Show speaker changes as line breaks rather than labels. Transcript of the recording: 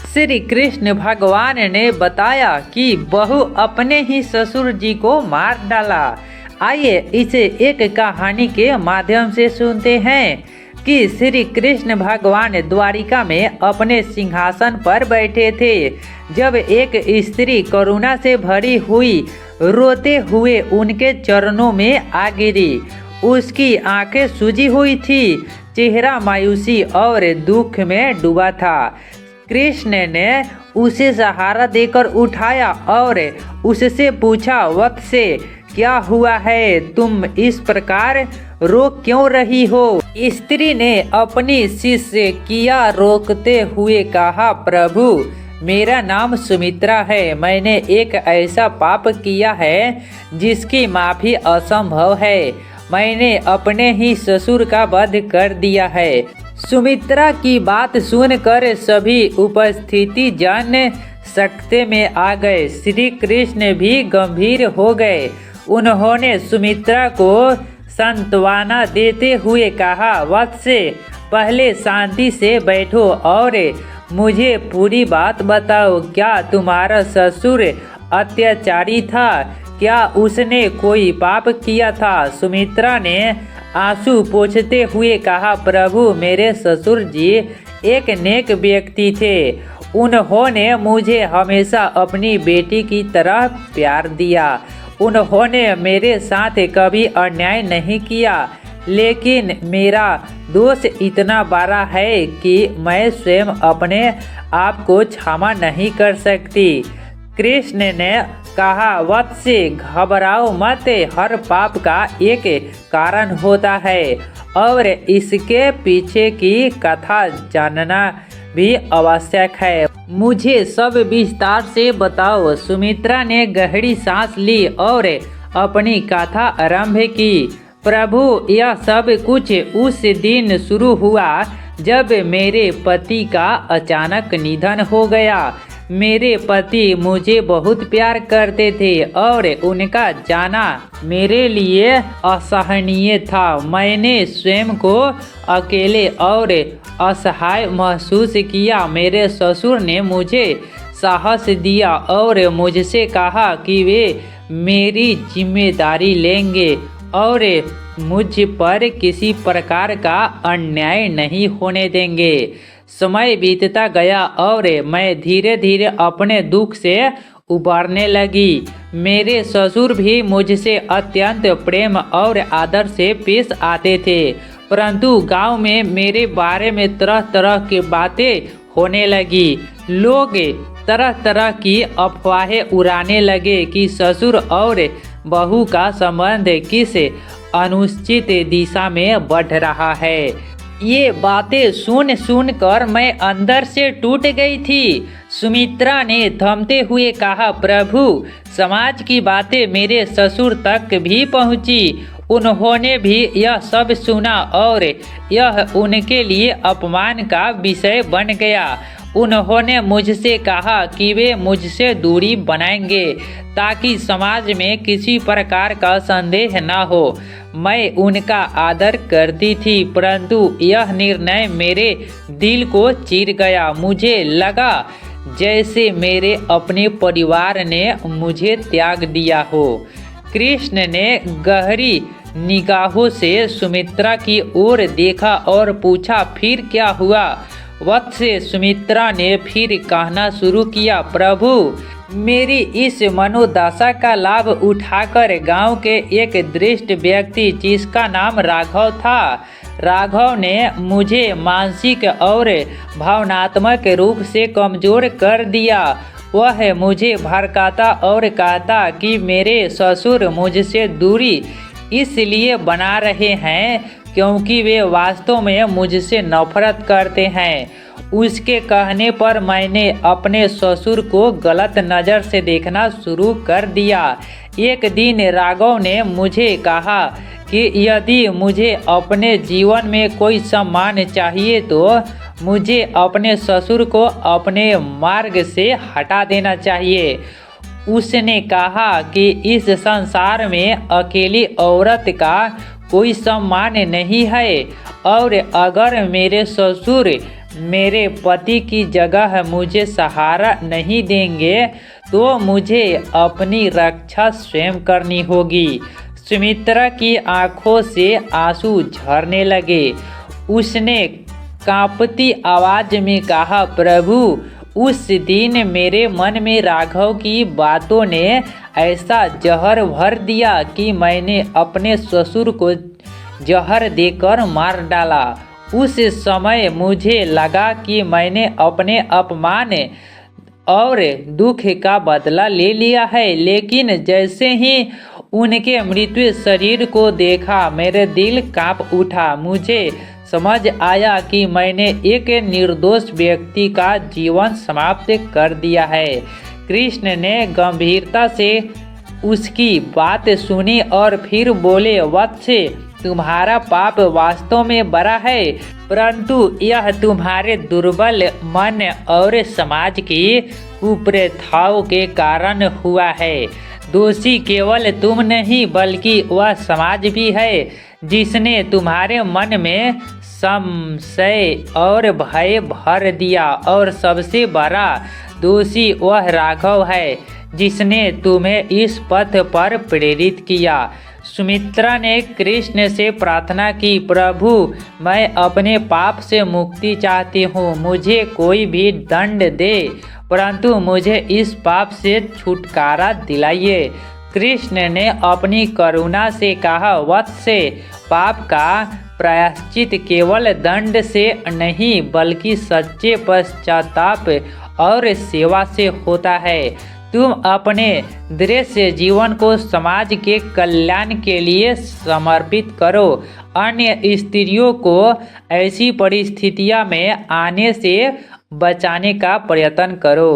श्री कृष्ण भगवान ने बताया कि बहू अपने ही ससुर जी को मार डाला। आइए इसे एक कहानी के माध्यम से सुनते हैं कि श्री कृष्ण भगवान द्वारिका में अपने सिंहासन पर बैठे थे। जब एक स्त्री करुणा से भरी हुई रोते हुए उनके चरणों में आ गिरी। उसकी आंखें सूजी हुई थी, चेहरा मायूसी और दुख में डूबा था। कृष्ण ने उसे सहारा देकर उठाया और उससे पूछा, वत्से क्या हुआ है, तुम इस प्रकार रो क्यों रही हो? स्त्री ने अपनी शिष्य किया रोकते हुए कहा, प्रभु मेरा नाम सुमित्रा है। मैंने एक ऐसा पाप किया है जिसकी माफ़ी असंभव है। मैंने अपने ही ससुर का वध कर दिया है। सुमित्रा की बात सुनकर सभी उपस्थिति जन सकते में आ गए। श्री कृष्ण भी गंभीर हो गए। उन्होंने सुमित्रा को सांत्वना देते हुए कहा, वत्से पहले शांति से बैठो और मुझे पूरी बात बताओ। क्या तुम्हारा ससुर अत्याचारी था? क्या उसने कोई पाप किया था? सुमित्रा ने आंसू पोंछते हुए कहा, प्रभु मेरे ससुर जी एक नेक व्यक्ति थे। उन्होंने मुझे हमेशा अपनी बेटी की तरह प्यार दिया। उन्होंने मेरे साथ कभी अन्याय नहीं किया, लेकिन मेरा दोष इतना बड़ा है कि मैं स्वयं अपने आप को क्षमा नहीं कर सकती। कृष्ण ने कहा, वत्से घबराओ मत, हर पाप का एक कारण होता है और इसके पीछे की कथा जानना भी आवश्यक है। मुझे सब विस्तार से बताओ। सुमित्रा ने गहरी सांस ली और अपनी कथा आरंभ की। प्रभु यह सब कुछ उस दिन शुरू हुआ जब मेरे पति का अचानक निधन हो गया। मेरे पति मुझे बहुत प्यार करते थे और उनका जाना मेरे लिए असहनीय था। मैंने स्वयं को अकेले और असहाय महसूस किया। मेरे ससुर ने मुझे साहस दिया और मुझसे कहा कि वे मेरी जिम्मेदारी लेंगे और मुझ पर किसी प्रकार का अन्याय नहीं होने देंगे। समय बीतता गया और मैं धीरे धीरे अपने दुख से उबरने लगी। मेरे ससुर भी मुझसे अत्यंत प्रेम और आदर से पेश आते थे, परंतु गांव में मेरे बारे में तरह तरह की बातें होने लगी। लोग तरह तरह की अफवाहें उड़ाने लगे कि ससुर और बहू का संबंध किस अनुचित दिशा में बढ़ रहा है। ये बातें सुन कर मैं अंदर से टूट गई थी। सुमित्रा ने थमते हुए कहा, प्रभु समाज की बातें मेरे ससुर तक भी पहुंची। उन्होंने भी यह सब सुना और यह उनके लिए अपमान का विषय बन गया। उन्होंने मुझसे कहा कि वे मुझसे दूरी बनाएंगे ताकि समाज में किसी प्रकार का संदेह न हो। मैं उनका आदर करती थी, परंतु यह निर्णय मेरे दिल को चीर गया। मुझे लगा जैसे मेरे अपने परिवार ने मुझे त्याग दिया हो। कृष्ण ने गहरी निगाहों से सुमित्रा की ओर देखा और पूछा, फिर क्या हुआ? वत्से सुमित्रा ने फिर कहना शुरू किया, प्रभु मेरी इस मनोदशा का लाभ उठाकर गांव के एक दृष्ट व्यक्ति जिसका नाम राघव था, राघव ने मुझे मानसिक और भावनात्मक रूप से कमजोर कर दिया। वह मुझे भड़काता और कहता कि मेरे ससुर मुझसे दूरी इसलिए बना रहे हैं क्योंकि वे वास्तव में मुझसे नफरत करते हैं। उसके कहने पर मैंने अपने ससुर को गलत नज़र से देखना शुरू कर दिया। एक दिन राघव ने मुझे कहा कि यदि मुझे अपने जीवन में कोई सम्मान चाहिए तो मुझे अपने ससुर को अपने मार्ग से हटा देना चाहिए। उसने कहा कि इस संसार में अकेली औरत का कोई सम्मान नहीं है और अगर मेरे ससुर मेरे पति की जगह मुझे सहारा नहीं देंगे तो मुझे अपनी रक्षा स्वयं करनी होगी। सुमित्रा की आंखों से आंसू झरने लगे। उसने कांपती आवाज में कहा, प्रभु, उस दिन मेरे मन में राघव की बातों ने ऐसा जहर भर दिया कि मैंने अपने ससुर को जहर देकर मार डाला। उस समय मुझे लगा कि मैंने अपने अपमान और दुख का बदला ले लिया है, लेकिन जैसे ही उनके मृत्यु शरीर को देखा मेरे दिल कांप उठा। मुझे समझ आया कि मैंने एक निर्दोष व्यक्ति का जीवन समाप्त कर दिया है। कृष्ण ने गंभीरता से उसकी बात सुनी और फिर बोले, वत्स, तुम्हारा पाप वास्तव में बड़ा है, परंतु यह तुम्हारे दुर्बल मन और समाज की कुप्रथाओं के कारण हुआ है। दोषी केवल तुम नहीं बल्कि वह समाज भी है जिसने तुम्हारे मन में संशय और भय भर दिया, और सबसे बड़ा दोषी वह राघव है जिसने तुम्हें इस पथ पर प्रेरित किया। सुमित्रा ने कृष्ण से प्रार्थना की, प्रभु, मैं अपने पाप से मुक्ति चाहती हूँ, मुझे कोई भी दंड दे, परंतु मुझे इस पाप से छुटकारा दिलाइए। कृष्ण ने अपनी करुणा से कहा, वत्स, पाप का प्रायश्चित केवल दंड से नहीं बल्कि सच्चे पश्चाताप और सेवा से होता है। तुम अपने दृश्य जीवन को समाज के कल्याण के लिए समर्पित करो। अन्य स्त्रियों को ऐसी परिस्थितियों में आने से बचाने का प्रयत्न करो।